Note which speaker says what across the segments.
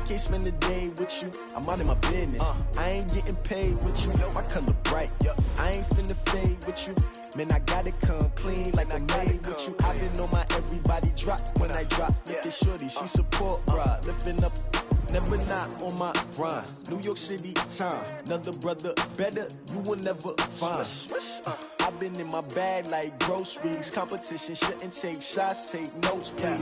Speaker 1: can't spend the day with you, I'm out of my business. I ain't getting paid with you, my color bright. I ain't finna fade with you, man, I gotta come clean like I made with you. I've been on my everybody drop when I drop. Look at shorty, she support, bruh. Lifting up, never not on my grind. New York City time, another brother better, you will never find. I've been in my bag like groceries. Competition shouldn't take shots, take notes, please.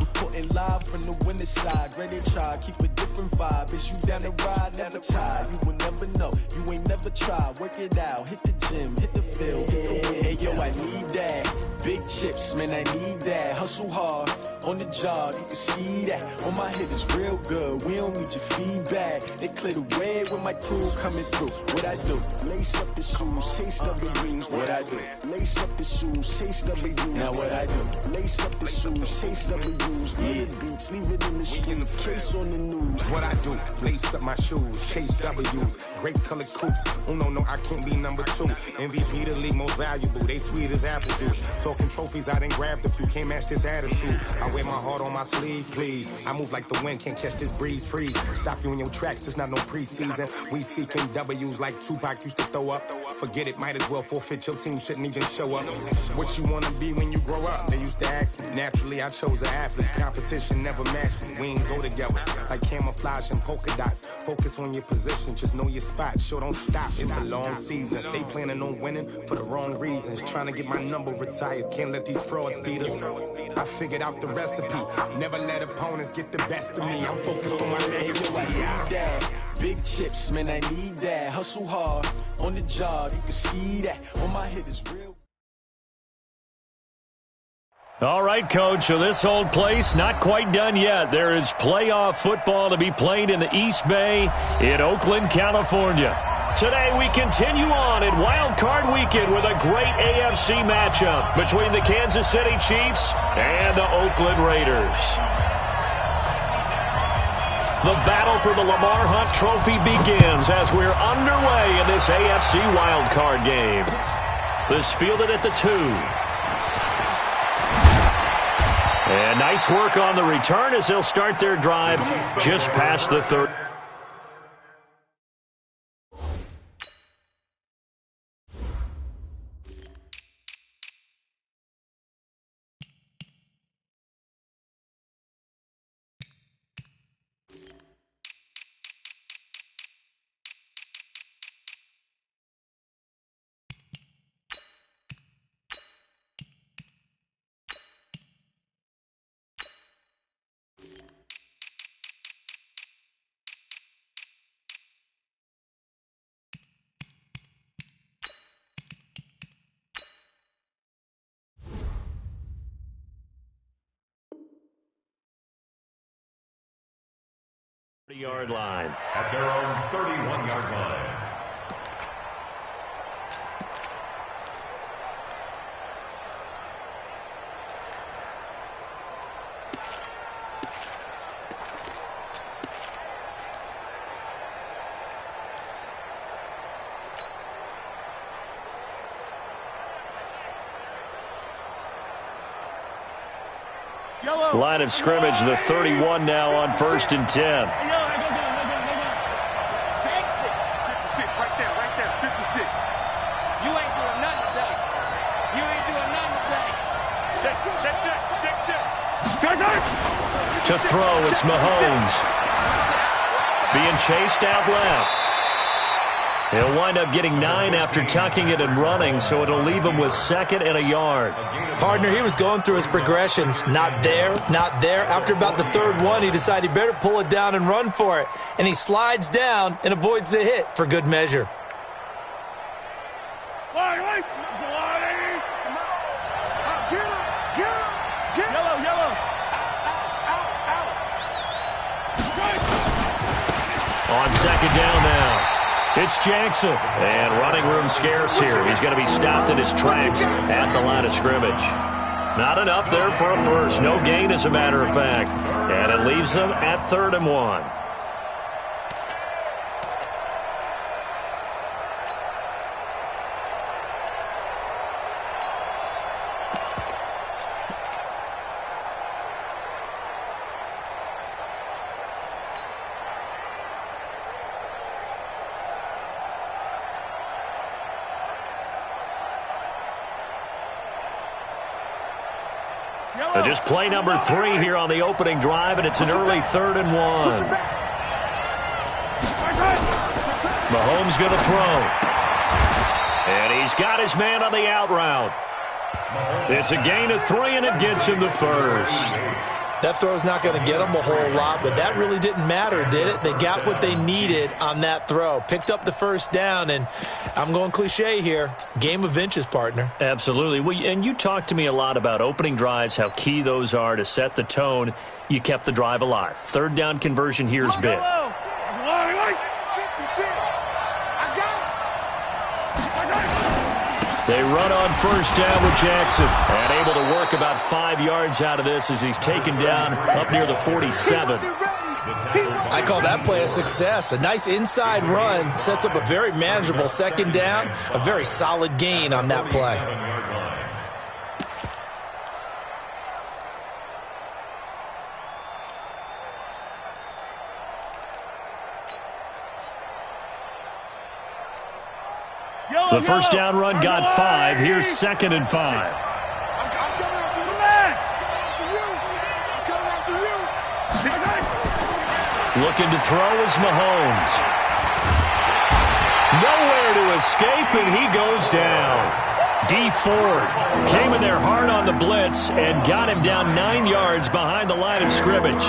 Speaker 1: Reporting live from the winning side. Ready to try, keep a different vibe. Is you down the ride, never tired. You will never know, you ain't never tried. Work it out, hit the gym, hit the field, hit the Hey yo, I need that. Big chips, man, I need that. Hustle hard, on the job, you can see that. On my hit is real good, we don't need your feedback. They clear the way with my crew coming through. What I do? Lace up the shoes, chase W's. What I do? Lace up the shoes, chase W's. Now what I do? Lace up the shoes, chase W's. Yeah, beats, leave it in the street, case on the news.
Speaker 2: What I do? Lace up my shoes, chase W's. Great colored coops. Oh no, I can't be number 2. MVP the league most valuable. They sweet as apple juice. Talking trophies, I done grabbed a few. Can't match this attitude. I wear my heart on my sleeve, please. I move like the wind, can't catch this breeze. Freeze. Stop you in your tracks. There's not no preseason. We seeking W's like Tupac used to throw up. Forget it, might as well forfeit. Your team shouldn't even show up. What you wanna be when you grow up? They used to ask me. Naturally, I chose an athlete. Competition never matched me. We ain't go together like camouflage and polka dots. Focus on your position, just know your spot. Sure, don't stop. It's a long season. They planning on winning for the wrong reasons. Trying to get my number retired. Can't let these frauds beat us. I figured out the recipe. Never let opponents get the best of me. I'm focused on my legacy.
Speaker 1: I need that. Big chips, man, I need that. Hustle hard, on the job, you can see that. On my hit is real.
Speaker 3: All right, Coach, so this old place not quite done yet. There is playoff football to be played in the East Bay in Oakland, California. Today we continue on in Wild Card Weekend with a great AFC matchup between the Kansas City Chiefs and the Oakland Raiders. The battle for the Lamar Hunt Trophy begins as we're underway in this AFC Wild Card game. This fielded at the 2. And nice work on the return as they'll start their drive just past the 30. Yard line.
Speaker 4: At their own 31-yard line.
Speaker 3: Line of scrimmage, the 31 now on 1st and 10. To throw, it's Mahomes. Being chased out left. He'll wind up getting 9 after tucking it and running, so it'll leave him with 2nd and a yard.
Speaker 5: Partner, he was going through his progressions. Not there, not there. After about the 3rd one, he decided he better pull it down and run for it. And he slides down and avoids the hit for good measure.
Speaker 3: On 2nd down now. It's Jackson. And running room scarce here. He's going to be stopped in his tracks at the line of scrimmage. Not enough there for a first. No gain, as a matter of fact. And it leaves them at 3rd and 1. Just play number 3 here on the opening drive, and it's an early 3rd and 1. Mahomes going to throw. And he's got his man on the out route. It's a gain of 3, and it gets him the first.
Speaker 5: That throw's not going to get them a whole lot, but that really didn't matter, did it? They got what they needed on that throw. Picked up the first down, and I'm going cliche here. Game of inches, partner.
Speaker 3: Absolutely. Well, and you talked to me a lot about opening drives, how key those are to set the tone. You kept the drive alive. 3rd down conversion here is big. They run on 1st down with Jackson. And able to work about 5 yards out of this as he's taken down up near the 47.
Speaker 5: I call that play a success. A nice inside run sets up a very manageable 2nd down. A very solid gain on that play.
Speaker 3: The 1st down run got 5. Here's 2nd and 5. Looking to throw is Mahomes. Nowhere to escape, and he goes down. D. Ford came in there hard on the blitz and got him down 9 yards behind the line of scrimmage.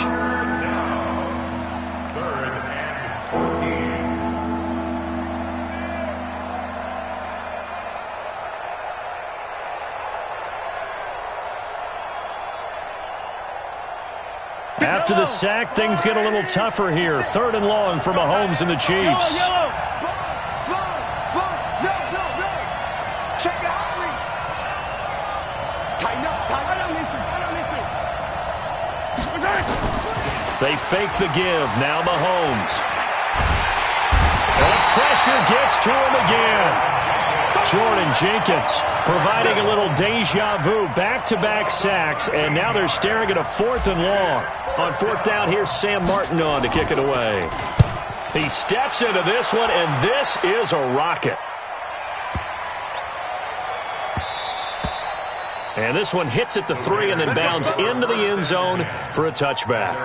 Speaker 3: After the sack, things get a little tougher here. 3rd and long for Mahomes and the Chiefs. They fake the give. Now Mahomes. And the pressure gets to him again. Jordan Jenkins providing a little deja vu. Back-to-back sacks, and now they're staring at a 4th and long. On 4th down, here's Sam Martin on to kick it away. He steps into this one, and this is a rocket. And this one hits at the 3 and then bounds into the end zone for a touchback.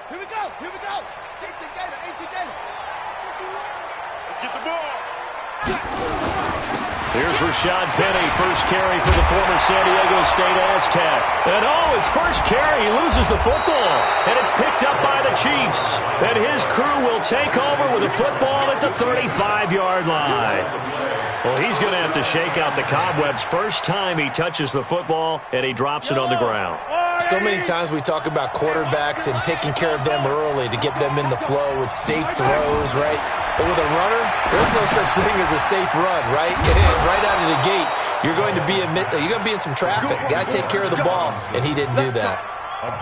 Speaker 6: Here we go. Get the ball.
Speaker 3: Here's Rashad Penny, first carry for the former San Diego State Aztec. And his first carry, he loses the football. And it's picked up by the Chiefs. And his crew will take over with the football at the 35-yard line. Well, he's going to have to shake out the cobwebs first time he touches the football, and he drops it on the ground.
Speaker 5: So many times we talk about quarterbacks and taking care of them early to get them in the flow with safe throws, right? But with a runner, there's no such thing as a safe run, right? Right out of the gate, you're going to be in some traffic. Got to take care of the ball, and he didn't do that.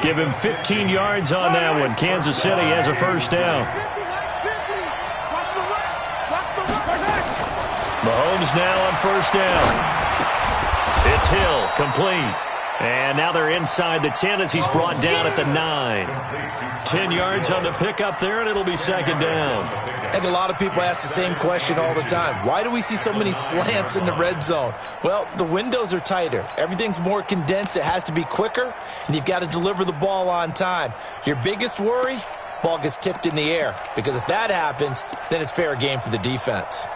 Speaker 3: Give him 15 yards on that one. Kansas City has a 1st down. Mahomes now on 1st down. It's Hill, complete. And now they're inside the 10 as he's brought down at the 9. 10 yards on the pickup there, and it'll be 2nd down.
Speaker 5: I think a lot of people ask the same question all the time. Why do we see so many slants in the red zone? Well, the windows are tighter. Everything's more condensed. It has to be quicker, and you've got to deliver the ball on time. Your biggest worry, ball gets tipped in the air, because if that happens, then it's fair game for the defense.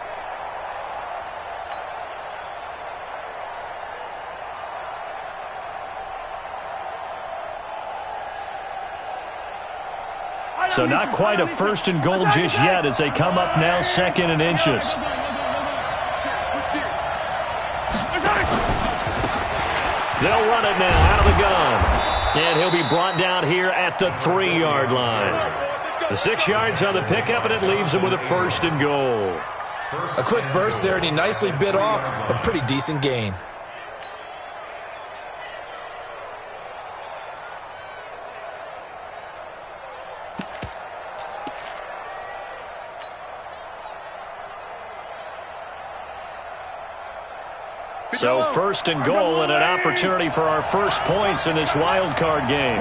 Speaker 3: So not quite a 1st and goal just yet as they come up now 2nd and inches. They'll run it now out of the gun. And he'll be brought down here at the 3-yard line. The 6 yards on the pickup, and it leaves him with a 1st and goal.
Speaker 5: A quick burst there, and he nicely bit off a pretty decent gain.
Speaker 3: So 1st and goal and an opportunity for our first points in this wild card game.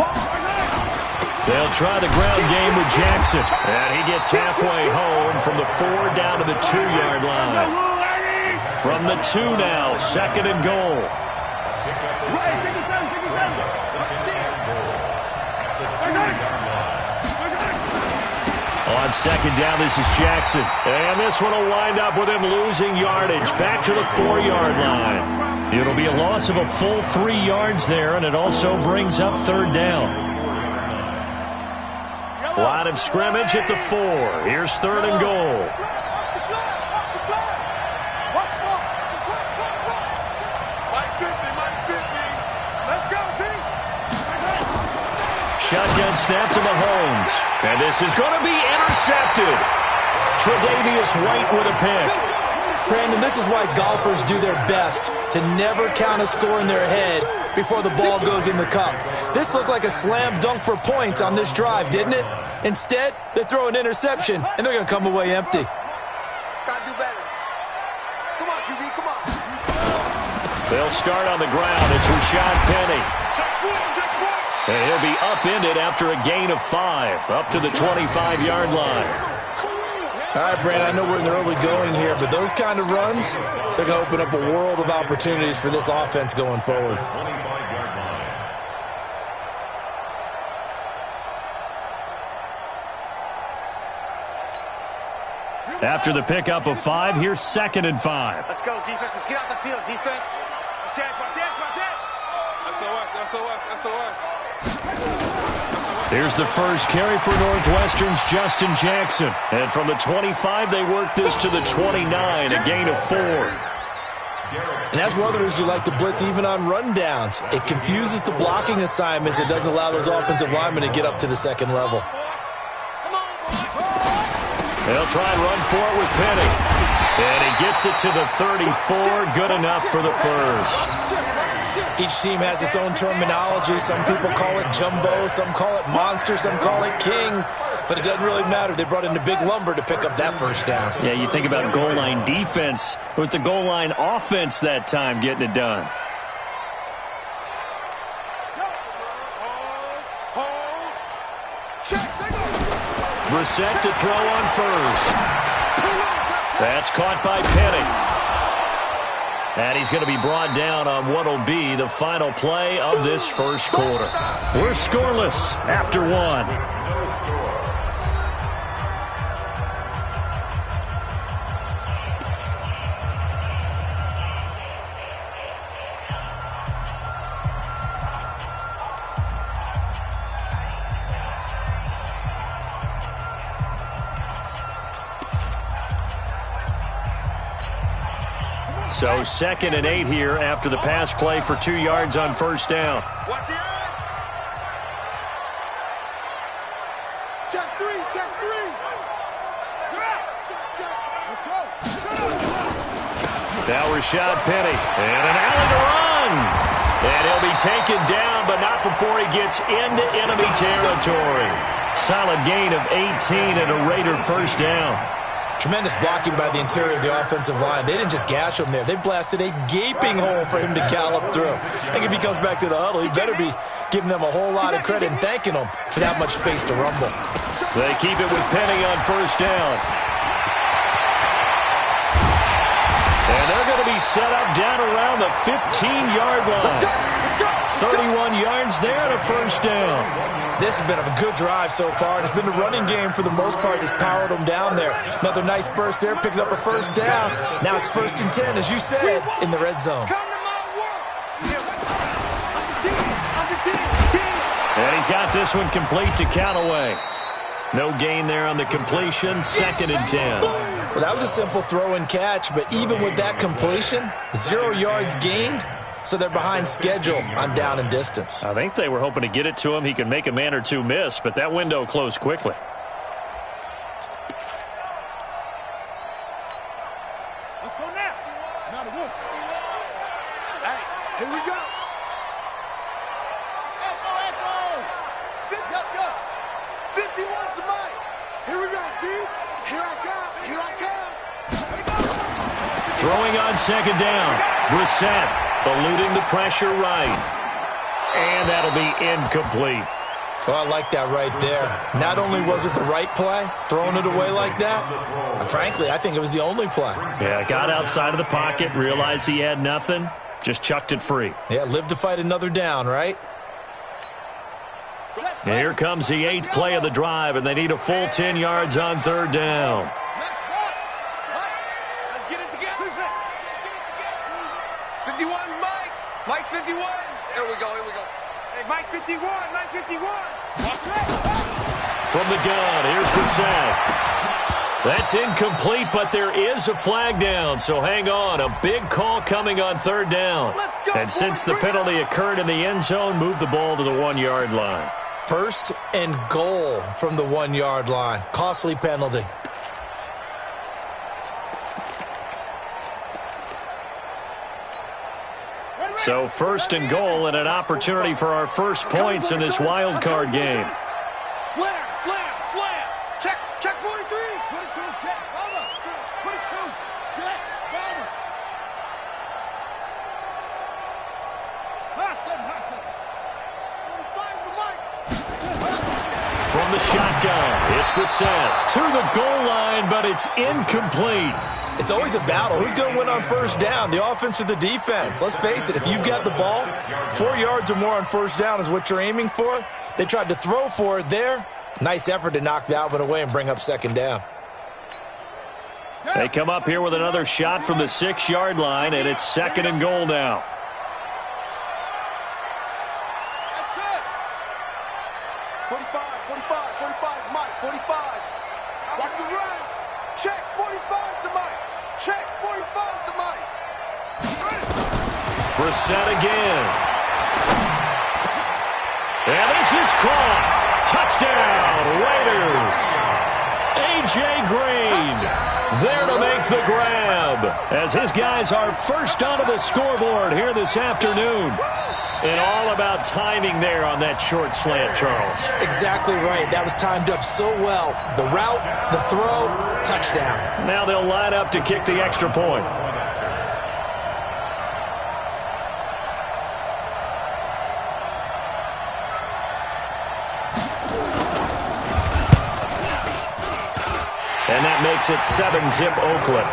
Speaker 3: They'll try the ground game with Jackson. And he gets halfway home from the 4 down to the 2-yard line. From the 2 now, 2nd and goal. On 2nd down, this is Jackson. And this one will wind up with him losing yardage. Back to the 4-yard line. It'll be a loss of a full 3 yards there, and it also brings up 3rd down. Line of scrimmage at the 4. Here's 3rd and goal. Shotgun snap to Mahomes. And this is going to be intercepted. Tre'Davious White with a pick.
Speaker 5: Brandon, this is why golfers do their best to never count a score in their head before the ball goes in the cup. This looked like a slam dunk for points on this drive, didn't it? Instead, they throw an interception, and they're going to come away empty.
Speaker 6: Gotta do better. Come on, QB, come on.
Speaker 3: They'll start on the ground. It's Rashad Penny. And he'll be upended after a gain of 5, up to the 25-yard line.
Speaker 5: All right, Brandon, I know we're in the early going here, but those kind of runs, they're going to open up a world of opportunities for this offense going forward.
Speaker 3: After the pickup of 5, here's 2nd and 5.
Speaker 6: Let's go, defense. Let's get out the field, defense. Watch it. SOS.
Speaker 3: Here's the first carry for Northwestern's Justin Jackson. And from the 25, they work this to the 29, a gain of 4.
Speaker 5: And as runners who like to blitz even on rundowns, it confuses the blocking assignments. It doesn't allow those offensive linemen to get up to the 2nd level.
Speaker 3: They'll try and run for it with Penny. And he gets it to the 34. Good enough for the first.
Speaker 5: Each team has its own terminology. Some people call it jumbo, some call it monster, some call it king. But it doesn't really matter. They brought in a big lumber to pick up that first down.
Speaker 3: Yeah, you think about goal line defense with the goal line offense that time getting it done. Brissett to throw on first. That's caught by Penny. And he's going to be brought down on what will be the final play of this first quarter. We're scoreless after 1. So 2nd and 8 here after the pass play for 2 yards on first down.
Speaker 6: Check three. Let's go.
Speaker 3: Now Rashad Penny. And an alley to run. And he'll be taken down, but not before he gets into enemy territory. Solid gain of 18 and a Raider first down.
Speaker 5: Tremendous blocking by the interior of the offensive line. They didn't just gash him there. They blasted a gaping hole for him to gallop through. I think if he comes back to the huddle, he better be giving them a whole lot of credit and thanking them for that much space to rumble.
Speaker 3: They keep it with Penny on first down. And they're going to be set up down around the 15-yard line. 31 yards there and a first down.
Speaker 5: This has been a good drive so far. It's been the running game for the most part that's powered them down there. Another nice burst there, picking up a first down. Now it's 1st and 10, as you said, in the red zone.
Speaker 3: And he's got this one complete to Callaway. No gain there on the completion, 2nd and 10.
Speaker 5: Well, that was a simple throw and catch, but even with that completion, 0 yards gained. So they're behind schedule on down and distance.
Speaker 3: I think they were hoping to get it to him. He could make a man or two miss, but that window closed quickly.
Speaker 6: Let's go now. Not a whoop. Hey, here we go. Echo. 51's the mic. Here we go, dude. Here I come.
Speaker 3: Throwing on 2nd down. Brissett eluding the pressure right. And that'll be incomplete.
Speaker 5: Oh, I like that right there. Not only was it the right play, throwing it away like that, frankly, I think it was the only play.
Speaker 3: Yeah, got outside of the pocket, realized he had nothing, just chucked it free.
Speaker 5: Yeah, live to fight another down, right?
Speaker 3: And here comes the 8th play of the drive, and they need a full 10 yards on 3rd down.
Speaker 6: Let's get it together. 51, Mike. Mike 51. Here we go. Hey, Mike 51. Mike 51.
Speaker 3: From the gun, here's Brissett. That's incomplete, but there is a flag down, so hang on. A big call coming on 3rd down. And since the penalty occurred in the end zone, move the ball to the 1-yard line.
Speaker 5: 1st and goal from the 1-yard line. Costly penalty.
Speaker 3: So 1st and goal and an opportunity for our first points in this wild card game.
Speaker 6: Slam. Check 43. 22, check. Bomber. 22, check. Bomber. Hustle. 45's the mic.
Speaker 3: From the shotgun, it's Brissett to the goal line, but it's incomplete.
Speaker 5: It's always a battle. Who's going to win on 1st down, the offense or the defense? Let's face it, if you've got the ball, 4 yards or more on 1st down is what you're aiming for. They tried to throw for it there. Nice effort to knock that one away and bring up 2nd down.
Speaker 3: They come up here with another shot from the 6-yard line, and it's 2nd and goal now.
Speaker 6: That's it. 45, Mike, 45. Watch the run. Check, 45's the Mike. Check, 45's the Mike.
Speaker 3: Brissett again. And this is caught. Touchdown, Raiders. A.J. Green there to make the grab as his guys are first onto the scoreboard here this afternoon. And all about timing there on that short slant, Charles.
Speaker 5: Exactly right. That was timed up so well. The route, the throw, touchdown.
Speaker 3: Now they'll line up to kick the extra point. And that makes it 7-zip Oakland.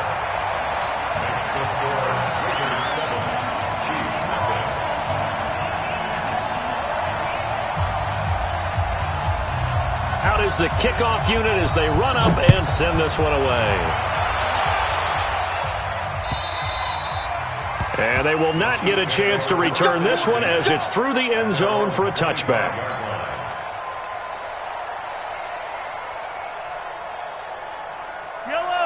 Speaker 3: Out is the kickoff unit as they run up and send this one away. And they will not get a chance to return this one as it's through the end zone for a touchback.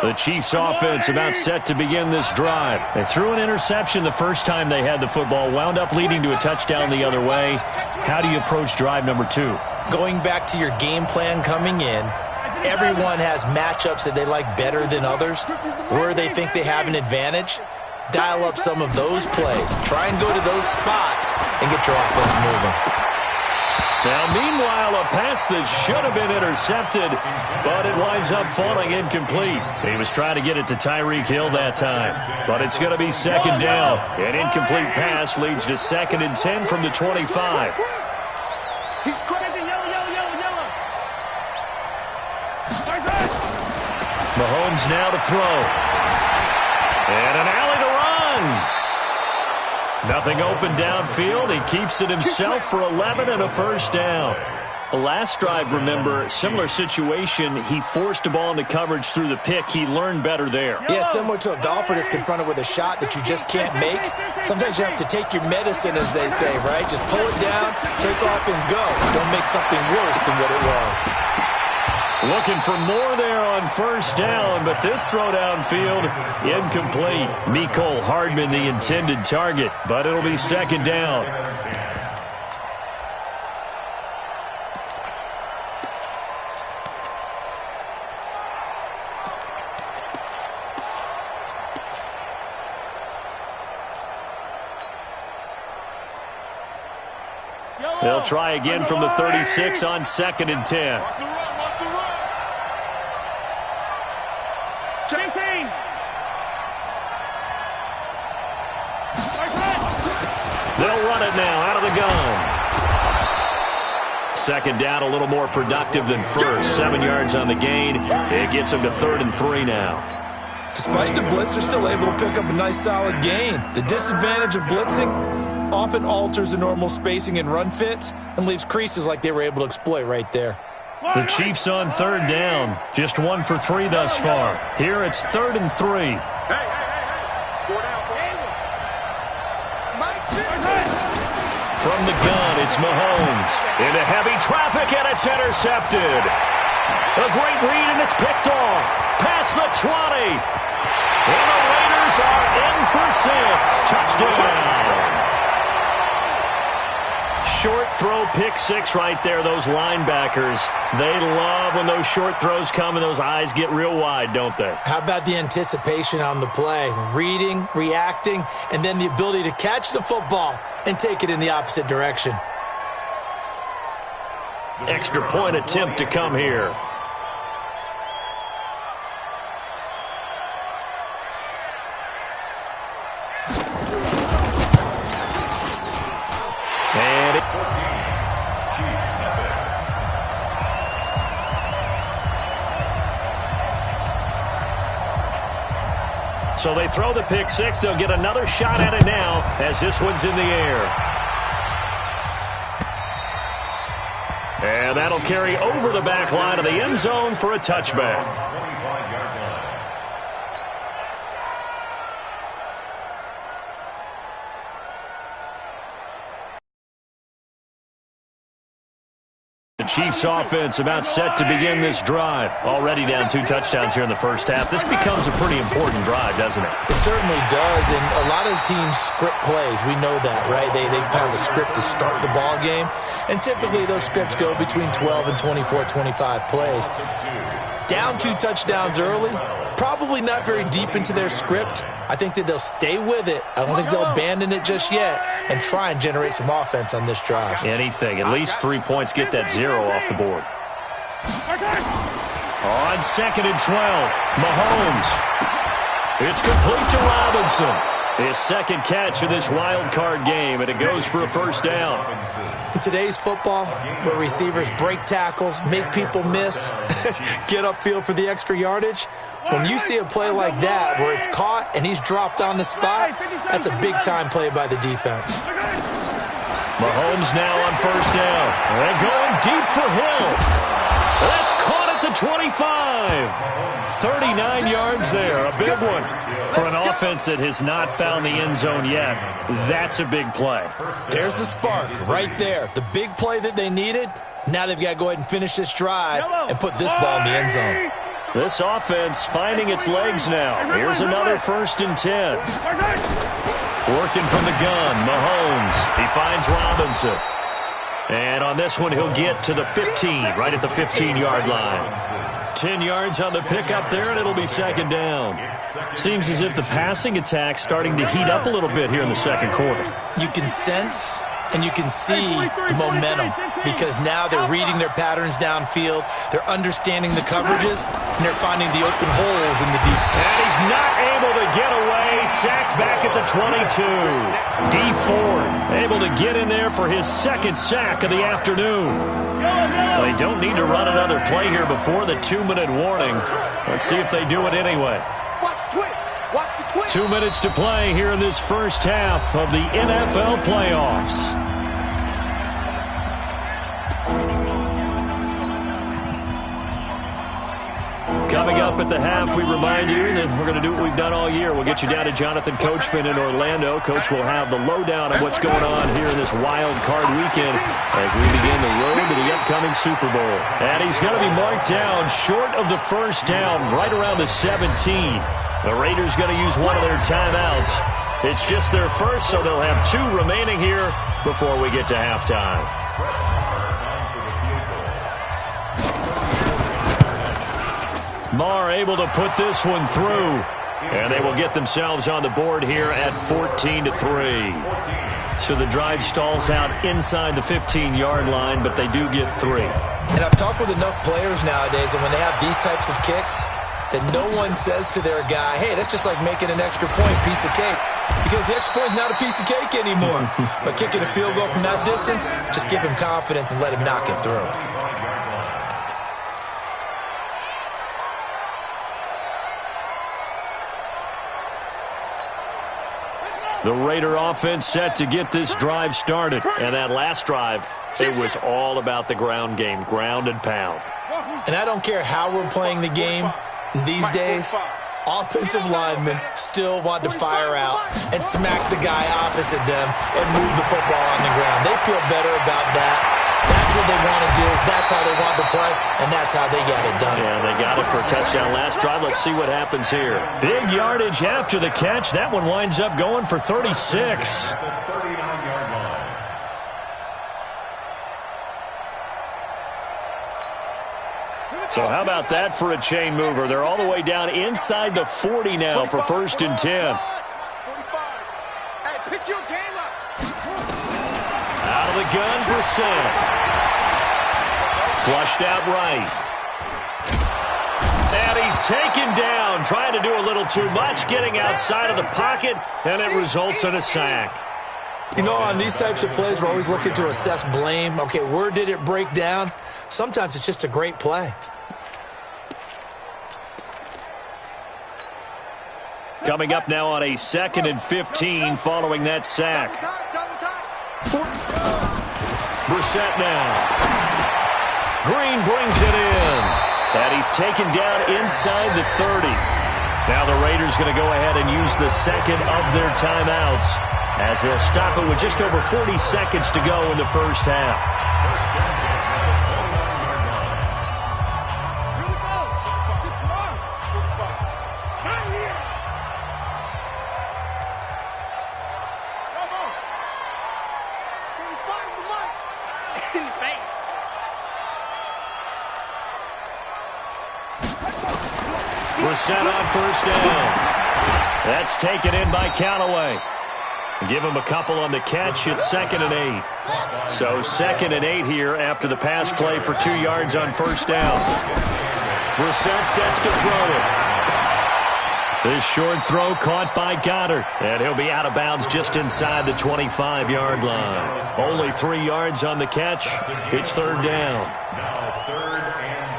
Speaker 3: The Chiefs offense about set to begin this drive. They threw an interception the first time they had the football, wound up leading to a touchdown the other way. How do you approach drive number 2?
Speaker 5: Going back to your game plan coming in, everyone has matchups that they like better than others, where they think they have an advantage. Dial up some of those plays. Try and go to those spots and get your offense moving.
Speaker 3: Now, meanwhile, a pass that should have been intercepted, but it winds up falling incomplete. He was trying to get it to Tyreek Hill that time, but it's going to be 2nd down. An incomplete pass leads to 2nd and 10 from the 25.
Speaker 6: He's crazy. Yellow.
Speaker 3: Mahomes now to throw. And an alley to run. Nothing open downfield. He keeps it himself for 11 and a 1st down. Last drive, remember, similar situation. He forced a ball into coverage through the pick. He learned better there.
Speaker 5: Yeah, similar to a golfer that's confronted with a shot that you just can't make. Sometimes you have to take your medicine, as they say, right? Just pull it down, take off, and go. Don't make something worse than what it was.
Speaker 3: Looking for more there on 1st down, but this throw downfield, incomplete. Mecole Hardman, the intended target, but it'll be 2nd down. They'll try again from the 36 on 2nd and 10. They'll run it now out of the gun. Second down, a little more productive than first. 7 yards on the gain. It gets them to 3rd and 3 now.
Speaker 5: Despite the blitz, they're still able to pick up a nice solid gain. The disadvantage of blitzing often alters the normal spacing and run fits and leaves creases like they were able to exploit right there.
Speaker 3: The Chiefs on 3rd down. Just 1 for 3 thus far. Here it's 3rd and 3. From the gun, it's Mahomes. Into heavy traffic, and it's intercepted. A great read, and it's picked off. Past the 20. And the Raiders are in for 6. Touchdown. Short throw, pick 6 right there. Those linebackers, they love when those short throws come and those eyes get real wide, don't they?
Speaker 5: How about the anticipation on the play? Reading, reacting, and then the ability to catch the football and take it in the opposite direction.
Speaker 3: Extra point attempt to come here. So they throw the pick 6. They'll get another shot at it now as this one's in the air. And that'll carry over the back line of the end zone for a touchback. The Chiefs offense about set to begin this drive. Already down 2 touchdowns here in the first half. This becomes a pretty important drive, doesn't it?
Speaker 5: It certainly does, and a lot of teams script plays. We know that, right? They have a script to start the ball game, and typically those scripts go between 12 and 24, 25 plays. Down 2 touchdowns early, probably not very deep into their script. I think that they'll stay with it. I don't think they'll abandon it just yet and try and generate some offense on this drive.
Speaker 3: Anything. At least 3 points. Get that 0 off the board. On 2nd and 12, Mahomes. It's complete to Robinson. His second catch of this wild card game, and it goes for a first down.
Speaker 5: In today's football, where receivers break tackles, make people miss, get upfield for the extra yardage, when you see a play like that where it's caught and he's dropped on the spot, that's a big-time play by the defense.
Speaker 3: Mahomes now on first down. And going deep for Hill. That's caught at the 25. 39 yards there, a big one. For an offense that has not found the end zone yet, that's a big play.
Speaker 5: There's the spark right there. The big play that they needed. Now they've got to go ahead and finish this drive and put this ball in the end zone.
Speaker 3: This offense finding its legs now. Here's another 1st and 10. Working from the gun, Mahomes. He finds Robinson. And on this one, he'll get to the 15, right at the 15-yard line. 10 yards on the pickup there, and it'll be 2nd down. Seems as if the passing attack's starting to heat up a little bit here in the second quarter.
Speaker 5: You can sense and you can see the momentum because now they're reading their patterns downfield, they're understanding the coverages, and they're finding the open holes in the deep.
Speaker 3: And he's not able to get away. Sacked back at the 22. Dee Ford able to get in there for his 2nd sack of the afternoon. They don't need to run another play here before the 2-minute warning. Let's see if they do it anyway. 2 minutes to play here in this first half of the NFL playoffs. Coming up at the half, we remind you that we're going to do what we've done all year. We'll get you down to Jonathan Coachman in Orlando. Coach will have the lowdown of what's going on here in this wild card weekend as we begin the road to the upcoming Super Bowl. And he's going to be marked down short of the first down, right around the 17. The Raiders going to use one of their timeouts. It's just their first, so they'll have 2 remaining here before we get to halftime. Marr able to put this one through, and they will get themselves on the board here at 14-3. So the drive stalls out inside the 15-yard line, but they do get 3.
Speaker 5: And I've talked with enough players nowadays, and when they have these types of kicks, that no one says to their guy, hey, that's just like making an extra point, piece of cake. Because the extra point is not a piece of cake anymore. But kicking a field goal from that distance, just give him confidence and let him knock it through.
Speaker 3: The Raider offense set to get this drive started. And that last drive, it was all about the ground game, ground and pound.
Speaker 5: And I don't care how we're playing the game these days, offensive linemen still want to fire out and smack the guy opposite them and move the football on the ground. They feel better about that. That's what they want to do. That's how they want to play, and that's how they got it done.
Speaker 3: Yeah, they got it for a touchdown last drive. Let's see what happens here. Big yardage after the catch. That one winds up going for 36. So how about that for a chain mover? They're all the way down inside the 40 now for 1st and 10.
Speaker 6: 45. Hey, pick your game up.
Speaker 3: Out of the gun, Brissett. Flushed out right. And he's taken down, trying to do a little too much, getting outside of the pocket, and it results in a sack.
Speaker 5: You know, on these types of plays, we're always looking to assess blame. Okay, where did it break down? Sometimes it's just a great play.
Speaker 3: Coming up now on a 2nd and 15 following that sack. Brissett now. Green brings it in. And he's taken down inside the 30. Now the Raiders going to go ahead and use the second of their timeouts as they'll stop it with just over 40 seconds to go in the first half. Brissett on 1st down. That's taken in by Callaway. Give him a couple on the catch. It's 2nd and 8. So 2nd and 8 here after the pass play for 2 yards on 1st down. Brissett sets to throw it. This short throw caught by Goddard. And he'll be out of bounds just inside the 25-yard line. Only 3 yards on the catch. It's 3rd down.
Speaker 4: Now 3rd and 5.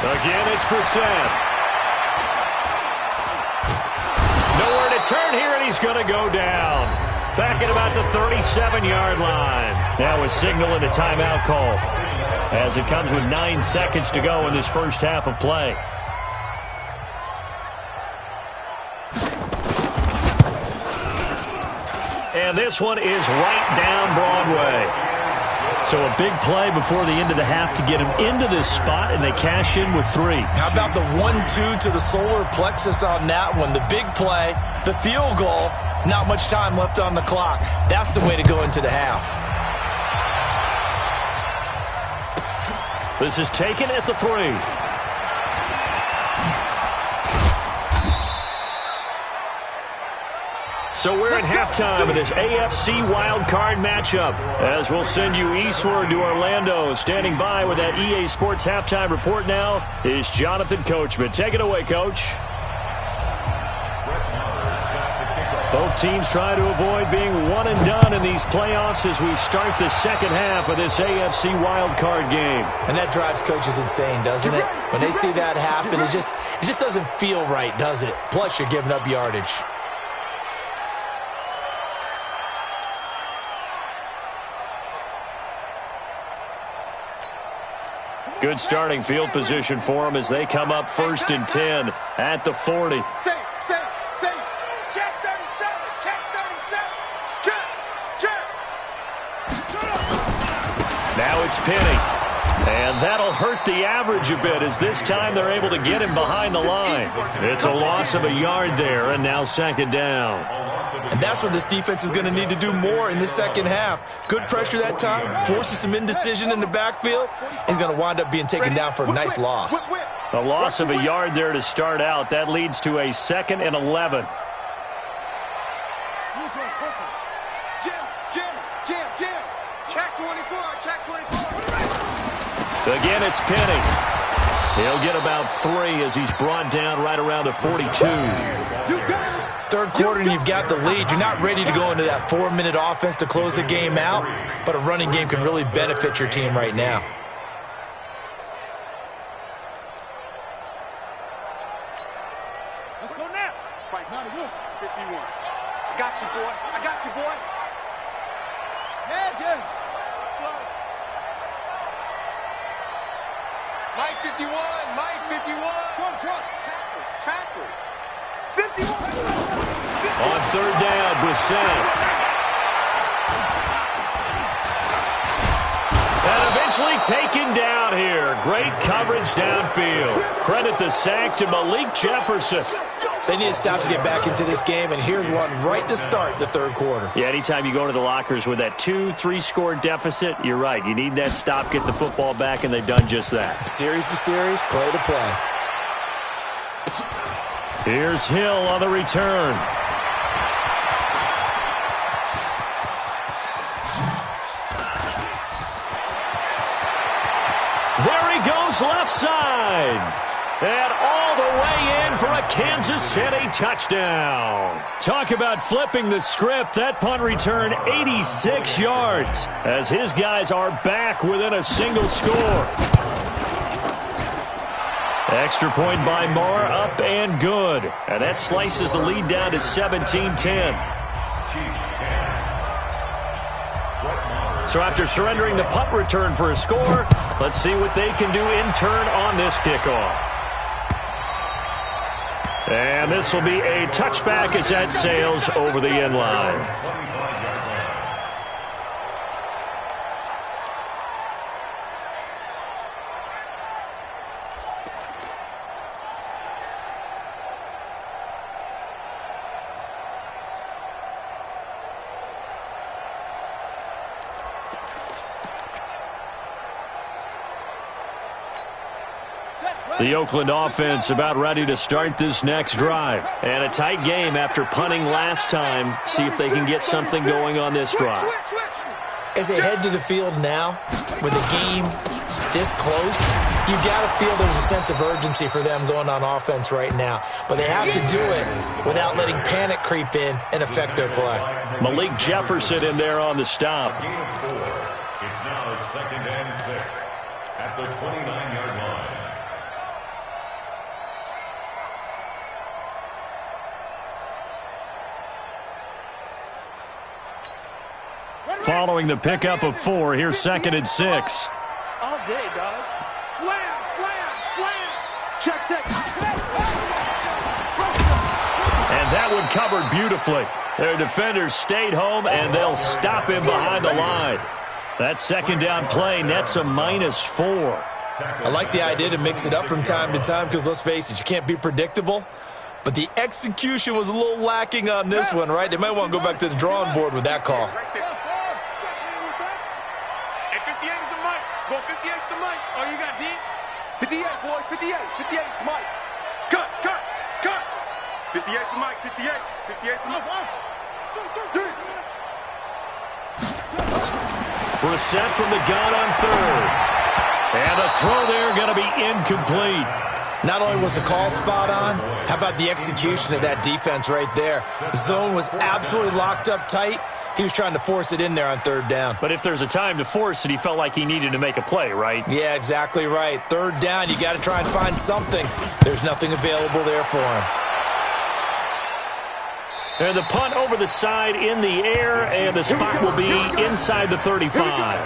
Speaker 3: Again, it's Brissett. Nowhere to turn here, and he's going to go down. Back at about the 37-yard line. Now a signal and a timeout call as it comes with 9 seconds to go in this first half of play. And this one is right down Broadway. So a big play before the end of the half to get him into this spot, and they cash in with 3.
Speaker 5: How about the 1-2 to the solar plexus on that one? The big play, the field goal, not much time left on the clock. That's the way to go into the half.
Speaker 3: This is taken at the 3. So we're in halftime of this AFC wildcard matchup as we'll send you eastward to Orlando. Standing by with that EA Sports halftime report now is Jonathan Coachman. Take it away, Coach. Both teams try to avoid being one and done in these playoffs as we start the second half of this AFC wildcard game.
Speaker 5: And that drives coaches insane, doesn't it? When they see that happen, it just doesn't feel right, does it? Plus, you're giving up yardage.
Speaker 3: Good starting field position for them as they come up 1st and 10 at the 40.
Speaker 6: Check 37. Check 37. Check.
Speaker 3: Now it's Penny. And that'll hurt the average a bit as this time they're able to get him behind the line. It's a loss of a yard there, and now second down.
Speaker 5: And that's what this defense is going to need to do more in the second half. Good pressure that time, forces some indecision in the backfield. He's going to wind up being taken down for a nice loss.
Speaker 3: A loss of a yard there to start out. That leads to a 2nd and 11.
Speaker 6: Check 24, check 24.
Speaker 3: Again, it's Penny. He'll get about 3 as he's brought down right around the 42.
Speaker 5: Third quarter and you've got the lead. You're not ready to go into that 4-minute offense to close the game out, but a running game can really benefit your team right now.
Speaker 6: Let's go now. Fight not a rookie. 51. I got you, boy. I got you, boy. Yeah. Mike 51. Mike 51. Front. Tackles. 51.
Speaker 3: On third down, Brissett. And eventually taken down here. Great coverage downfield. Credit the sack to Malik Jefferson.
Speaker 5: They need to stop to get back into this game, and here's one right to start the third quarter.
Speaker 3: Yeah, anytime you go to the lockers with that 2-3 score deficit, you're right. You need that stop, get the football back, and they've done just that.
Speaker 5: Series to series, play to play.
Speaker 3: Here's Hill on the return. There he goes left side. And all the way in for a Kansas City touchdown. Talk about flipping the script. That punt return 86 yards as his guys are back within a single score. Extra point by Marr, up and good. And that slices the lead down to 17-10. So after surrendering the punt return for a score, let's see what they can do in turn on this kickoff. And this will be a touchback as that sails over the end line. The Oakland offense about ready to start this next drive. And a tight game after punting last time. See if they can get something going on this drive.
Speaker 5: As they head to the field now, with the game this close, you've got to feel there's a sense of urgency for them going on offense right now. But they have to do it without letting panic creep in and affect their play.
Speaker 3: Malik Jefferson in there on the stop.
Speaker 4: It's now 2nd and 6 at the 29-yard line.
Speaker 3: Following the pickup of 4, here's 2nd and 6.
Speaker 6: All day, dog. Slam. Check.
Speaker 3: And that one covered beautifully. Their defenders stayed home, and they'll stop him behind the line. That second down play nets a -4.
Speaker 5: I like the idea to mix it up from time to time because, let's face it, you can't be predictable. But the execution was a little lacking on this one, right? They might want to go back to the drawing board with that call.
Speaker 6: Hey, 58 is the mic. Go 58 is the mic. Oh, you got D? 58, boy. 58 is Mike. Cut. 58 is Mike. 58 is Mike.
Speaker 3: Brissett from the gun on third. And the throw there going to be incomplete.
Speaker 5: Not only was the call spot on, how about the execution of that defense right there? The zone was absolutely locked up tight. He was trying to force it in there on third down.
Speaker 3: But if there's a time to force it, he felt like he needed to make a play, right?
Speaker 5: Yeah, exactly right. Third down, you got to try and find something. There's nothing available there for him.
Speaker 3: And the punt over the side in the air, and the spot will be inside the 35.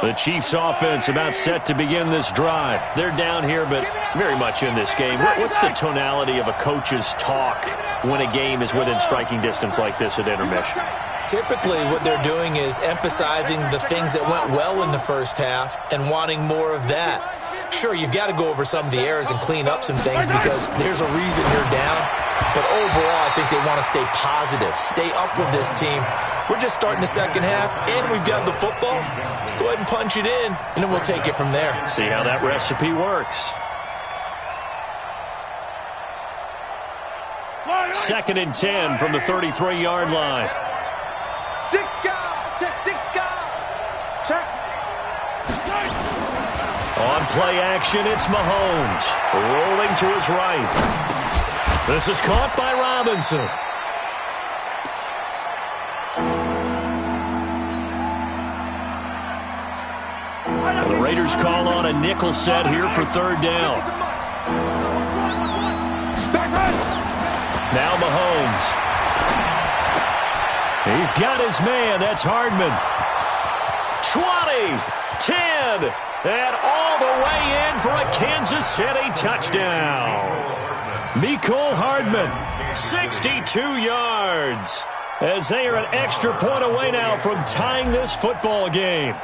Speaker 3: The Chiefs offense about set to begin this drive. They're down here, but very much in this game. What's the tonality of a coach's talk when a game is within striking distance like this at intermission?
Speaker 5: Typically, what they're doing is emphasizing the things that went well in the first half and wanting more of that. Sure, you've got to go over some of the errors and clean up some things because there's a reason you're down. But overall, I think they want to stay positive, stay up with this team. We're just starting the second half, and we've got the football. Let's go ahead and punch it in, and then we'll take it from there.
Speaker 3: See how that recipe works. 2nd and 10 from the 33-yard line.
Speaker 6: 6 guard, check 6 guard, check.
Speaker 3: On play action, it's Mahomes. Rolling to his right. This is caught by Robinson. And the Raiders call on a nickel set here for 3rd down. Now Mahomes. He's got his man. That's Hardman. 20, 10, and all the way in for a Kansas City touchdown. Mecole Hardman, 62 yards, as they are an extra point away now from tying this football game.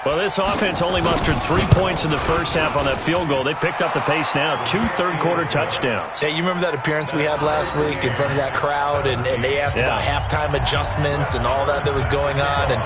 Speaker 3: Well, this offense only mustered 3 points in the first half on that field goal. They picked up the pace now, 2 third-quarter touchdowns.
Speaker 5: Yeah, you remember that appearance we had last week in front of that crowd, and they asked about halftime adjustments and all that was going on. And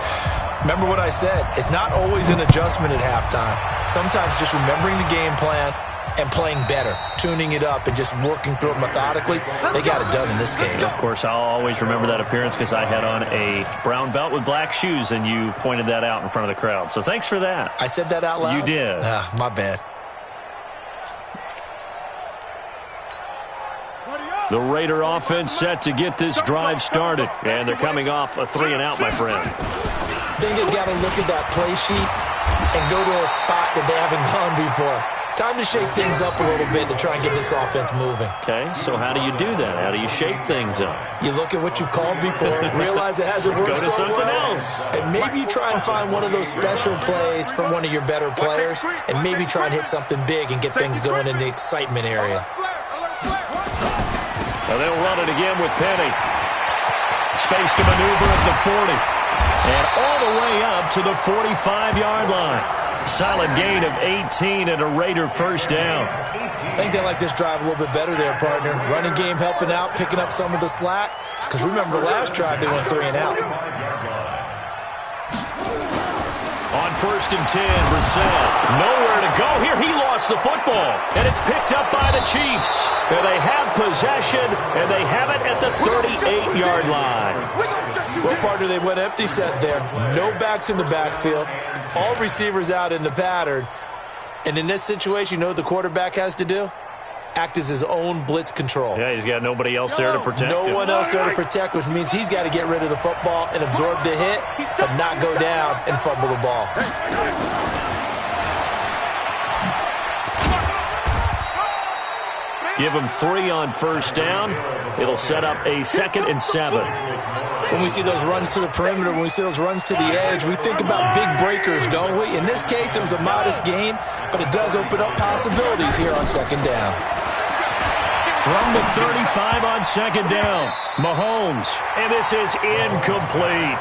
Speaker 5: remember what I said, it's not always an adjustment at halftime. Sometimes just remembering the game plan and playing better, tuning it up, and just working through it methodically. They got it done in this case.
Speaker 3: Of course, I'll always remember that appearance because I had on a brown belt with black shoes, and you pointed that out in front of the crowd. So thanks for that.
Speaker 5: I said that out loud?
Speaker 3: You did.
Speaker 5: My bad.
Speaker 3: The Raider offense set to get this drive started, and they're coming off a 3-and-out, my friend.
Speaker 5: I think they've got to look at that play sheet and go to a spot that they haven't gone before. Time to shake things up a little bit to try and get this offense moving.
Speaker 3: Okay, so how do you do that? How do you shake things up?
Speaker 5: You look at what you've called before, realize it hasn't worked
Speaker 3: Go to
Speaker 5: so
Speaker 3: something
Speaker 5: well,
Speaker 3: else.
Speaker 5: and maybe try and find one of those special plays from one of your better players, and maybe try and hit something big and get things going in the excitement area.
Speaker 3: Well, they'll run it again with Penny. Space to maneuver at the 40. And all the way up to the 45-yard line. Solid gain of 18 and a Raider first down.
Speaker 5: I think they like this drive a little bit better there, partner. Running game helping out, picking up some of the slack. Because remember, the last drive they went 3-and-out.
Speaker 3: On 1st and 10, Brissett. Nowhere to go here. He lost the football. And it's picked up by the Chiefs. And they have possession, and they have it at the 38-yard line.
Speaker 5: Well, partner, they went empty set there. No backs in the backfield. All receivers out in the pattern. And in this situation, you know what the quarterback has to do? Act as his own blitz control.
Speaker 3: Yeah, he's got nobody else there to protect him.
Speaker 5: No one else there to protect, which means he's got to get rid of the football and absorb the hit, but not go down and fumble the ball.
Speaker 3: Give him 3 on 1st down. It'll set up a 2nd and 7.
Speaker 5: When we see those runs to the perimeter, when we see those runs to the edge, we think about big breakers, don't we? In this case, it was a modest gain, but it does open up possibilities here on 2nd down.
Speaker 3: From the 35 on 2nd down, Mahomes, and this is incomplete.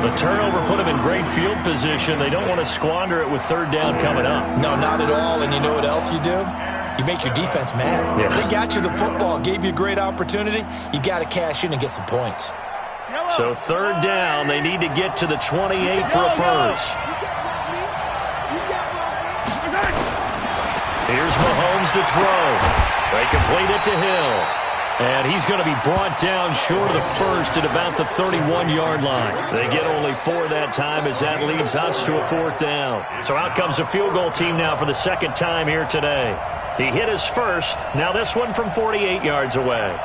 Speaker 3: The turnover put him in great field position. They don't want to squander it with 3rd down coming up.
Speaker 5: No, not at all, and you know what else you do? You make your defense mad.
Speaker 3: Yeah.
Speaker 5: They got you the football, gave you a great opportunity. You got to cash in and get some points.
Speaker 3: So 3rd down, they need to get to the 28 for a first. Here's Mahomes to throw. They complete it to Hill. And he's going to be brought down short of the first at about the 31-yard line. They get only 4 that time as that leads us to a 4th down. So out comes a field goal team now for the 2nd time here today. He hit his first. Now this one from 48 yards away.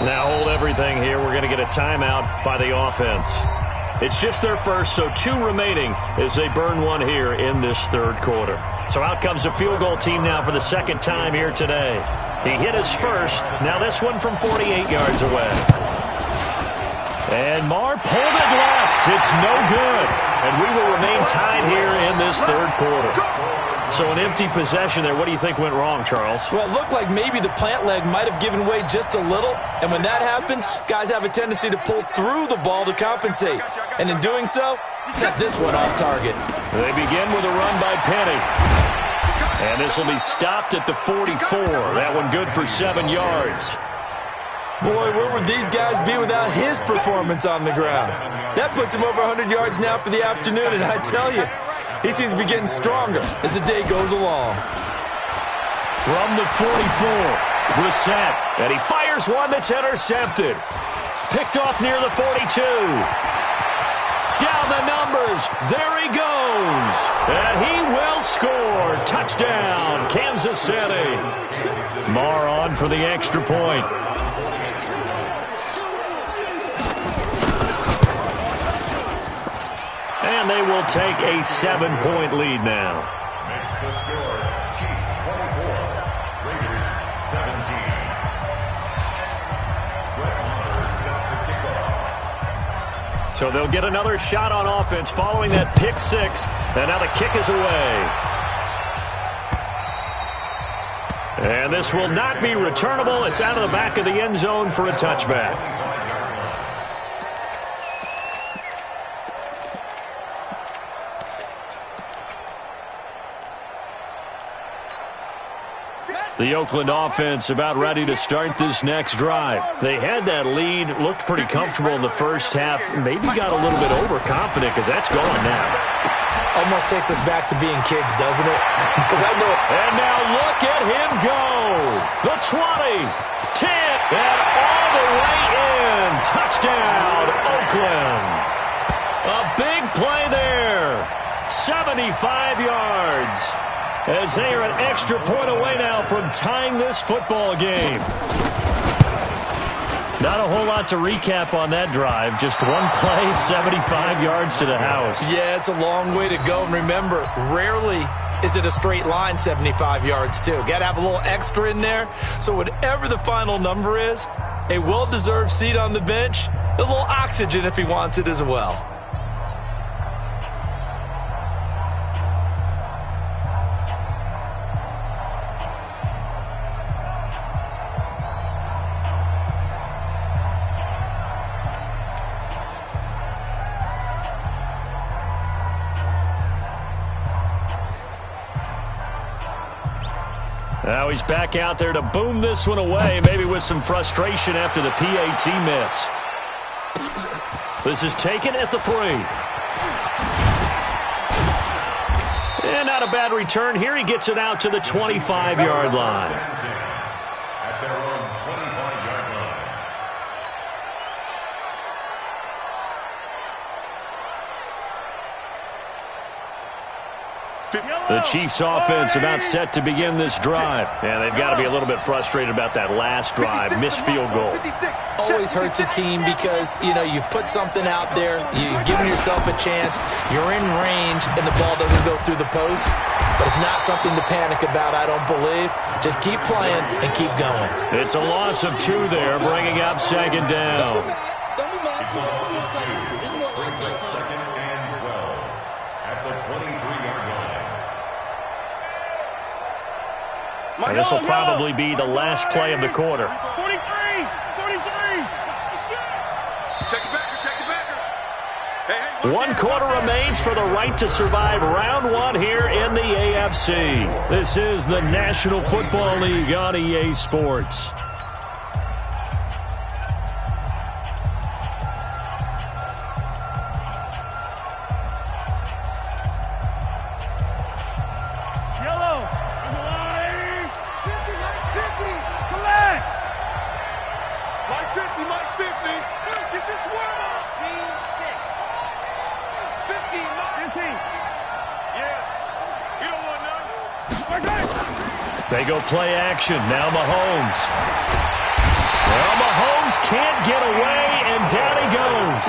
Speaker 3: Now hold everything here. We're going to get a timeout by the offense. It's just their first, so 2 remaining as they burn 1 here in this 3rd quarter. So out comes a field goal team now for the 2nd time here today. He hit his first. Now this one from 48 yards away. And Marr pulled it left. It's no good. And we will remain tied here in this 3rd quarter. So an empty possession there. What do you think went wrong, Charles?
Speaker 5: Well, it looked like maybe the plant leg might have given way just a little. And when that happens, guys have a tendency to pull through the ball to compensate. And in doing so, set this one off target.
Speaker 3: They begin with a run by Penny. And this will be stopped at the 44. That one good for 7 yards.
Speaker 5: Boy, where would these guys be without his performance on the ground? That puts him over 100 yards now for the afternoon, and I tell you, he seems to be getting stronger as the day goes along.
Speaker 3: From the 44, Brissett, and he fires one that's intercepted. Picked off near the 42. Down the numbers. There he goes. And he will score. Touchdown, Kansas City. Marr on for the extra point. And they will take a 7-point lead now.
Speaker 4: Makes the score Chiefs 24, Raiders 17. Brett Maher set to kick off.
Speaker 3: So they'll get another shot on offense following that pick six. And now the kick is away. And this will not be returnable. It's out of the back of the end zone for a touchback. The Oakland offense about ready to start this next drive. They had that lead, looked pretty comfortable in the first half, maybe got a little bit overconfident because that's gone now.
Speaker 5: Almost takes us back to being kids, doesn't it? Because I know.
Speaker 3: And now look at him go. The 20, 10, and all the way in. Touchdown, Oakland. A big play there. 75 yards. As they are an extra point away now from tying this football game. Not a whole lot to recap on that drive. Just one play, 75 yards to the house.
Speaker 5: Yeah, it's a long way to go. And remember, rarely is it a straight line 75 yards, too. Got to have a little extra in there. So whatever the final number is, a well-deserved seat on the bench, a little oxygen if he wants it as well.
Speaker 3: Now he's back out there to boom this one away, maybe with some frustration after the PAT miss. This is taken at the 3. And not a bad return here. He gets it out to the 25-yard line.
Speaker 4: At their own 25-yard line.
Speaker 3: The Chiefs offense about set to begin this drive. And they've got to be a little bit frustrated about that last drive, missed field goal.
Speaker 5: Always hurts a team because, you know, you've put something out there, you've given yourself a chance, you're in range, and the ball doesn't go through the post. But it's not something to panic about, I don't believe. Just keep playing and keep going.
Speaker 3: It's a loss of 2 there, bringing up second down.
Speaker 4: It's a loss of 2. Brings up second and 12 at the 23-yard line.
Speaker 3: And this will probably be the last play of the quarter.
Speaker 6: 43! 43! Check it back, check it back. Hey,
Speaker 3: 1 quarter remains for the right to survive round 1 here in the AFC. This is the National Football League on EA Sports. They go play action. Now Mahomes. Well, Mahomes can't get away, and down he goes.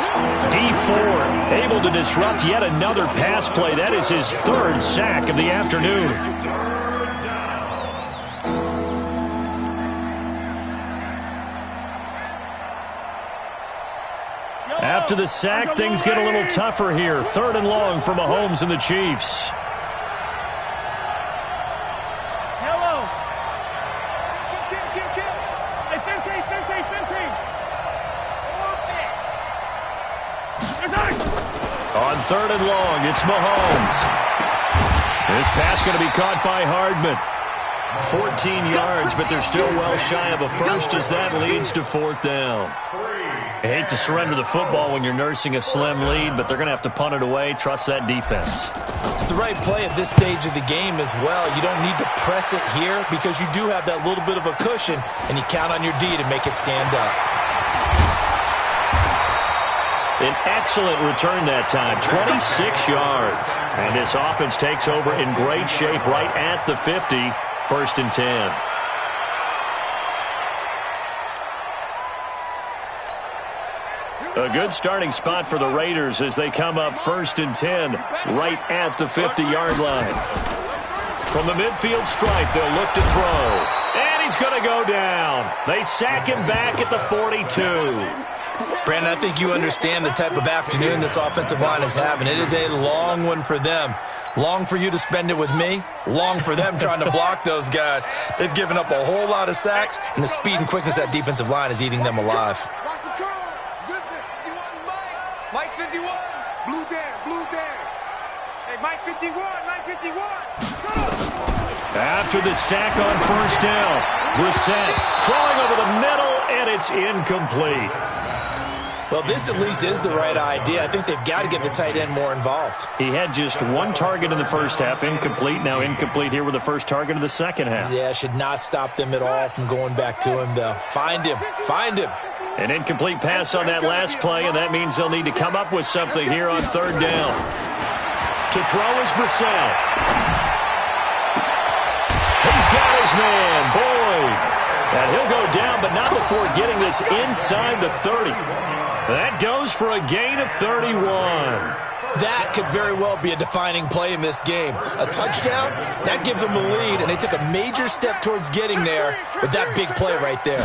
Speaker 3: D4 able to disrupt yet another pass play. That is his 3rd sack of the afternoon. After the sack, things get a little tougher here. 3rd and long for Mahomes and the Chiefs. third and long. It's Mahomes. This pass going to be caught by Hardman. 14 yards, but they're still well shy of a first as that leads to fourth down. I hate to surrender the football when you're nursing a slim lead, but they're going to have to punt it away. Trust that defense.
Speaker 5: It's the right play at this stage of the game as well. You don't need to press it here because you do have that little bit of a cushion, and you count on your D to make it stand up.
Speaker 3: An excellent return that time, 26 yards. And this offense takes over in great shape right at the 50, 1st and 10. A good starting spot for the Raiders as they come up 1st and 10 right at the 50-yard line. From the midfield stripe, they'll look to throw. And he's going to go down. They sack him back at the 42.
Speaker 5: Brandon, I think you understand the type of afternoon this offensive line is having. It is a long one for them. Long for you to spend it with me. Long for them trying to block those guys. They've given up a whole lot of sacks, and the speed and quickness of that defensive line is eating them alive.
Speaker 6: Mike 51, blue down. Hey, Mike 51, Mike 51.
Speaker 3: After the sack on 1st down, Brissett throwing over the middle, and it's incomplete.
Speaker 5: Well, this at least is the right idea. I think they've got to get the tight end more involved.
Speaker 3: He had just one target in the first half, incomplete. Now incomplete here with the first target of the second half.
Speaker 5: Yeah, should not stop them at all from going back to him, though. Find him.
Speaker 3: An incomplete pass on that last play, and that means they'll need to come up with something here on 3rd down. To throw is Brissett. He's got his man, Boyd. And he'll go down, but not before getting this inside the 30. That goes for a gain of 31.
Speaker 5: That could very well be a defining play in this game. A touchdown, that gives them the lead, and they took a major step towards getting there with that big play right there.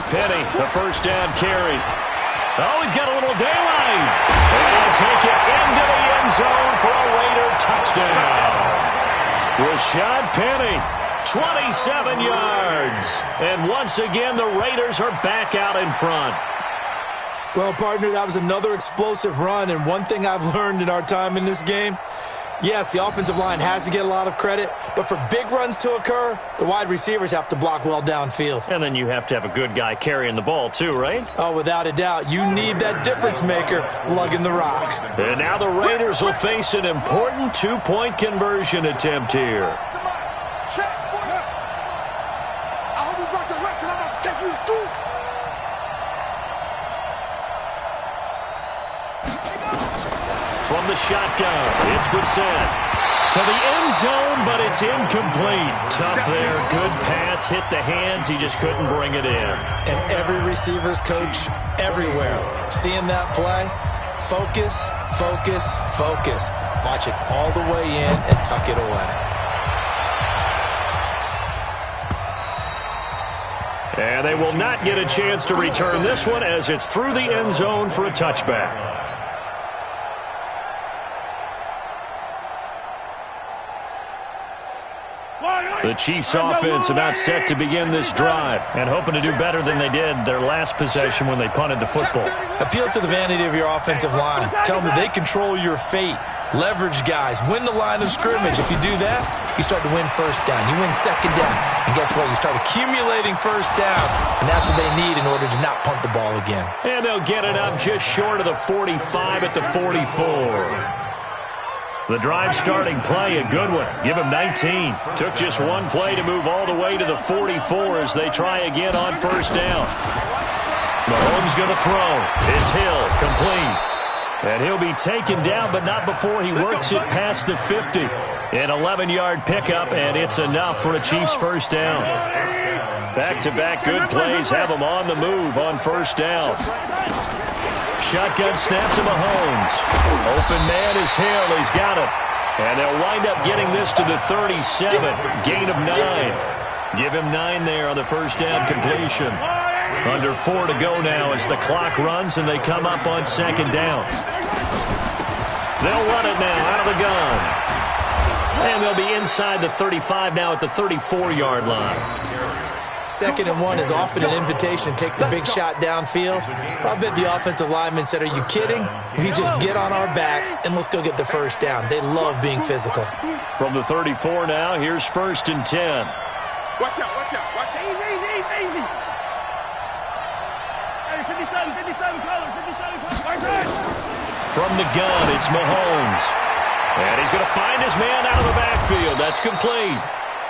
Speaker 3: Penny, the 1st down carry. Oh, he's got a little daylight. And take it into the end zone for a Raider touchdown. Rashad Penny, 27 yards. And once again, the Raiders are back out in front.
Speaker 5: Well, partner, that was another explosive run, and one thing I've learned in our time in this game, yes, the offensive line has to get a lot of credit, but for big runs to occur, the wide receivers have to block well downfield.
Speaker 3: And then you have to have a good guy carrying the ball too, right?
Speaker 5: Oh, without a doubt. You need that difference maker lugging the rock.
Speaker 3: And now the Raiders will face an important 2-point conversion attempt here.
Speaker 6: Check. I hope you brought your rest, because I'm about to take you to school.
Speaker 3: From the shotgun, it's Brissett. To the end zone, but it's incomplete. Tough there. Good pass. Hit the hands. He just couldn't bring it in.
Speaker 5: And every receiver's coach everywhere. Seeing that play, focus. Watch it all the way in and tuck it away.
Speaker 3: And they will not get a chance to return this one as it's through the end zone for a touchback. The Chiefs offense about set to begin this drive and hoping to do better than they did their last possession when they punted the football.
Speaker 5: Appeal to the vanity of your offensive line. Tell them that they control your fate. Leverage guys. Win the line of scrimmage. If you do that, you start to win 1st down. You win 2nd down. And guess what? You start accumulating 1st downs. And that's what they need in order to not punt the ball again.
Speaker 3: And they'll get it up just short of the 45 at the 44. The drive starting play, a good one. Give him 19. Took just one play to move all the way to the 44 as they try again on 1st down. Mahomes going to throw. It's Hill, complete. And he'll be taken down, but not before he works it past the 50. An 11-yard pickup, and it's enough for a Chiefs 1st down. Back-to-back good plays have them on the move on 1st down. Shotgun snap to Mahomes. Open man is Hill. He's got it. And they'll wind up getting this to the 37. Gain of 9. Give him 9 there on the 1st down completion. Under 4 to go now as the clock runs and they come up on 2nd down. They'll run it now out of the gun. And they'll be inside the 35 now at the 34-yard line.
Speaker 5: 2nd and 1 is often an invitation to take the big shot downfield. I bet the offensive lineman said, are you kidding? We just get on our backs and let's go get the first down. They love being physical.
Speaker 3: From the 34 now, here's 1st and 10.
Speaker 6: Watch out, watch out, watch out.
Speaker 7: Easy. Hey, 57 color.
Speaker 3: From the gun, it's Mahomes. And he's going to find his man out of the backfield. That's complete.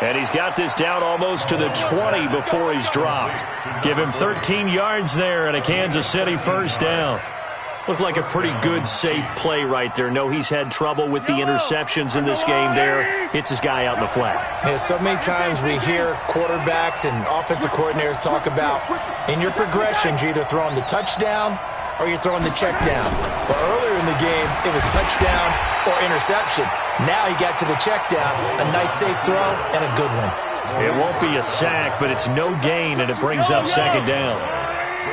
Speaker 3: And he's got this down almost to the 20 before he's dropped. Give him 13 yards there and a Kansas City first down. Looked like a pretty good, safe play right there. No, he's had trouble with the interceptions in this game there. Hits his guy out in the flat.
Speaker 5: Yeah, so many times we hear quarterbacks and offensive coordinators talk about, in your progressions, you're either throwing the touchdown or you're throwing the check down. But earlier in the game, it was touchdown or interception. Now he got to the check down, a nice safe throw, and a good one.
Speaker 3: It won't be a sack, but it's no gain, and it brings up 2nd down.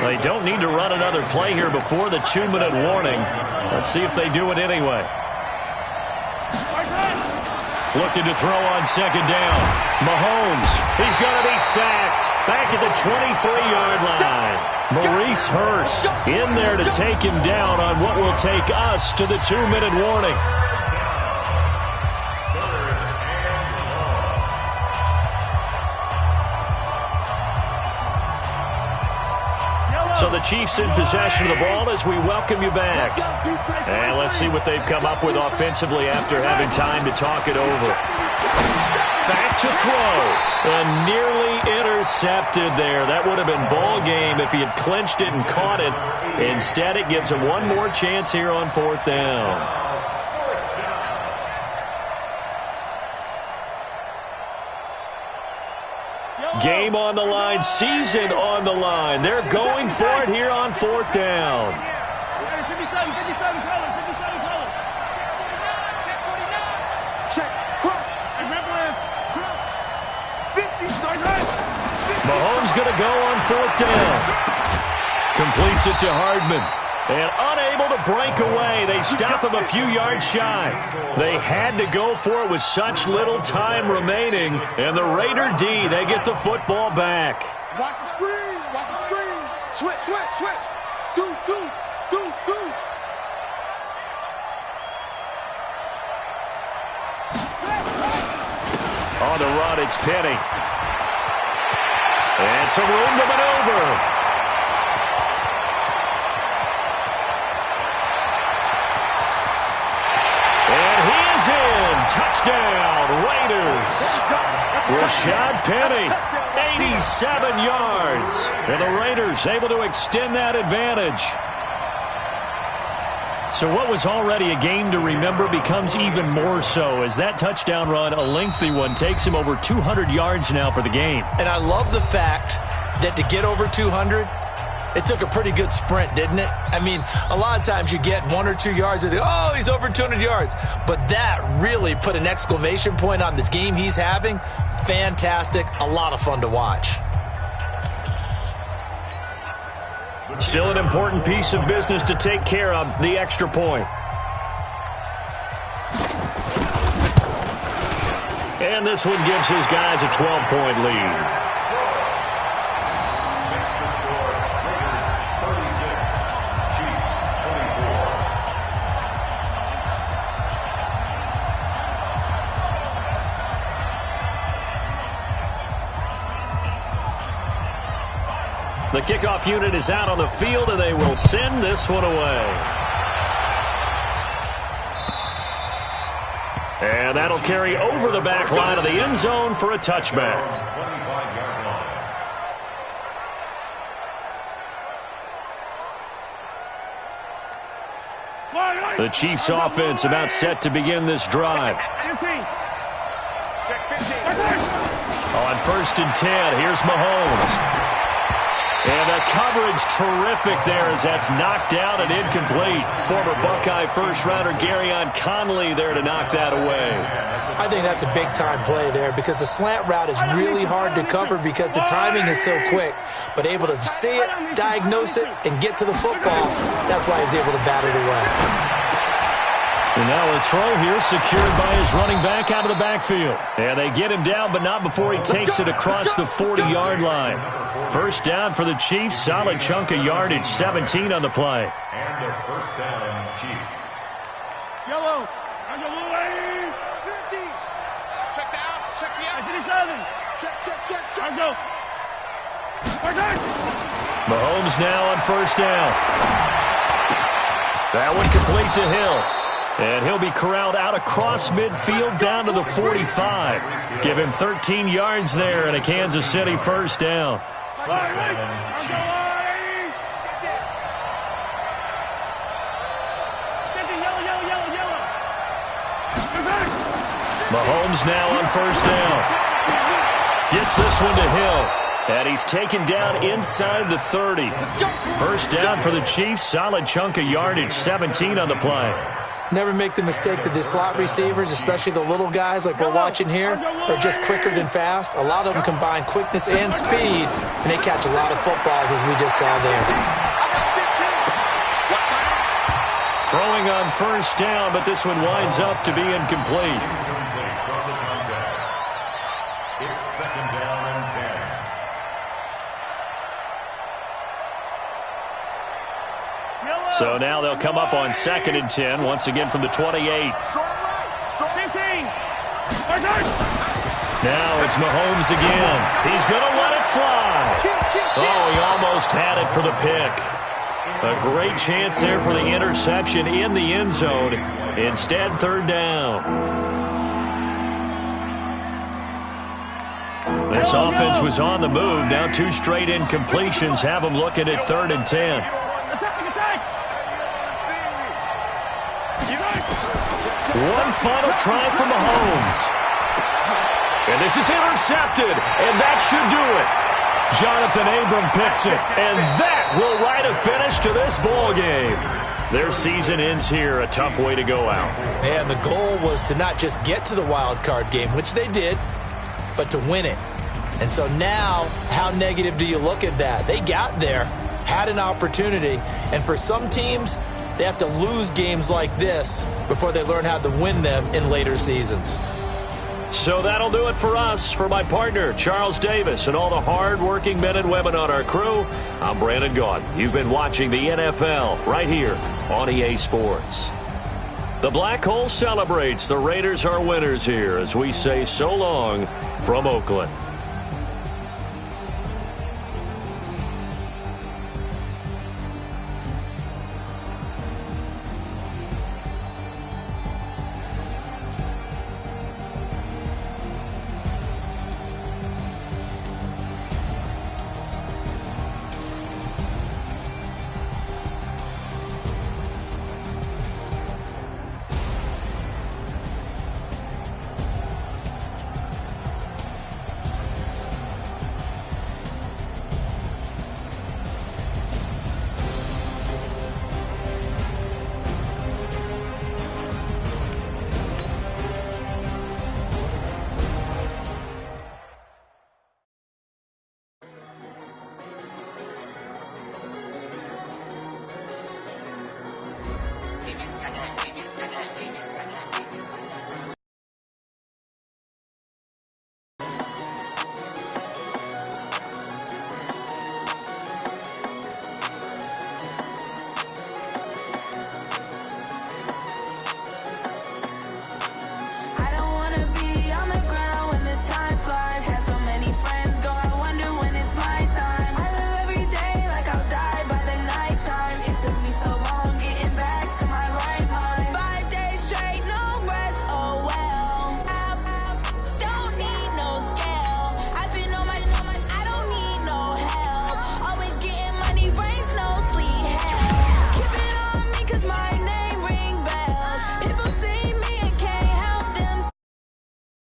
Speaker 3: They don't need to run another play here before the 2-minute warning. Let's see if they do it anyway. Looking to throw on 2nd down. Mahomes, he's going to be sacked. Back at the 23-yard line. Maurice Hurst in there to take him down on what will take us to the 2-minute warning. So the Chiefs in possession of the ball as we welcome you back. And let's see what they've come up with offensively after having time to talk it over. Back to throw. And nearly intercepted there. That would have been ball game if he had clinched it and caught it. Instead, it gives him one more chance here on 4th down. Game on the line, season on the line. They're going for it here on 4th down.
Speaker 7: 57 color.
Speaker 6: Check, cross.
Speaker 3: Mahomes going to go on 4th down. Completes it to Hardman. And unable to break away. They stop him a few yards shy. They had to go for it with such little time remaining. And the Raider D, they get the football back.
Speaker 6: Watch the screen. Watch the screen. Switch. Deuce.
Speaker 3: On the run, it's Penny. And some room to maneuver. Touchdown, Raiders. Rashad Penny, 87 yards. And the Raiders able to extend that advantage. So what was already a game to remember becomes even more so as that touchdown run, a lengthy one, takes him over 200 yards now for the game.
Speaker 5: And I love the fact that to get over 200, it took a pretty good sprint, didn't it? I mean, a lot of times you get 1 or 2 yards and oh, he's over 200 yards. But that really put an exclamation point on the game he's having. Fantastic. A lot of fun to watch.
Speaker 3: Still an important piece of business to take care of, the extra point. And this one gives his guys a 12-point lead. The kickoff unit is out on the field, and they will send this one away. And that'll carry over the back line of the end zone for a touchback. The Chiefs offense about set to begin this drive. On 1st and 10, here's Mahomes. And the coverage terrific there as that's knocked out and incomplete. Former Buckeye first-rounder Garyon Conley there to knock that away.
Speaker 5: I think that's a big-time play there because the slant route is really hard to cover because the timing is so quick. But able to see it, diagnose it, and get to the football, that's why he's able to bat it away.
Speaker 3: And now a throw here secured by his running back out of the backfield. And they get him down, but not before he takes it across the 40-yard line. First down for the Chiefs. Solid chunk of yardage, 17 on the play.
Speaker 4: And the first down, Chiefs.
Speaker 7: Yellow. 50.
Speaker 6: Check the out. Check the out.
Speaker 7: 57.
Speaker 6: Check.
Speaker 7: Let's go.
Speaker 3: Mahomes now on first down. That one complete to Hill. And he'll be corralled out across midfield down to the 45. Give him 13 yards there and a Kansas City first down. Mahomes now on first down. Gets this one to Hill. And he's taken down inside the 30. First down for the Chiefs. Solid chunk of yardage, 17 on the play.
Speaker 5: Never make the mistake that the slot receivers, especially the little guys like we're watching here, are just quicker than fast. A lot of them combine quickness and speed, and they catch a lot of footballs, as we just saw there.
Speaker 3: Throwing on first down, but this one winds up to be incomplete.
Speaker 4: It's second down and 10.
Speaker 3: So now they'll come up on second and 10, once again from the 28.
Speaker 7: 15.
Speaker 3: Now it's Mahomes again. He's going to let it fly. Oh, he almost had it for the pick. A great chance there for the interception in the end zone. Instead, third down. This offense was on the move. Now 2 straight incompletions have them looking at third and 10. One final try for Mahomes. And this is intercepted, and that should do it. Jonathan Abram picks it, and that will write a finish to this ball game. Their season ends here, a tough way to go out.
Speaker 5: And the goal was to not just get to the wild card game, which they did, but to win it. And so now, how negative do you look at that? They got there, had an opportunity, and for some teams, they have to lose games like this before they learn how to win them in later seasons.
Speaker 3: So that'll do it for us. For my partner, Charles Davis, and all the hard-working men and women on our crew, I'm Brandon Gaudin. You've been watching the NFL right here on EA Sports. The Black Hole celebrates. The Raiders are winners here as we say so long from Oakland.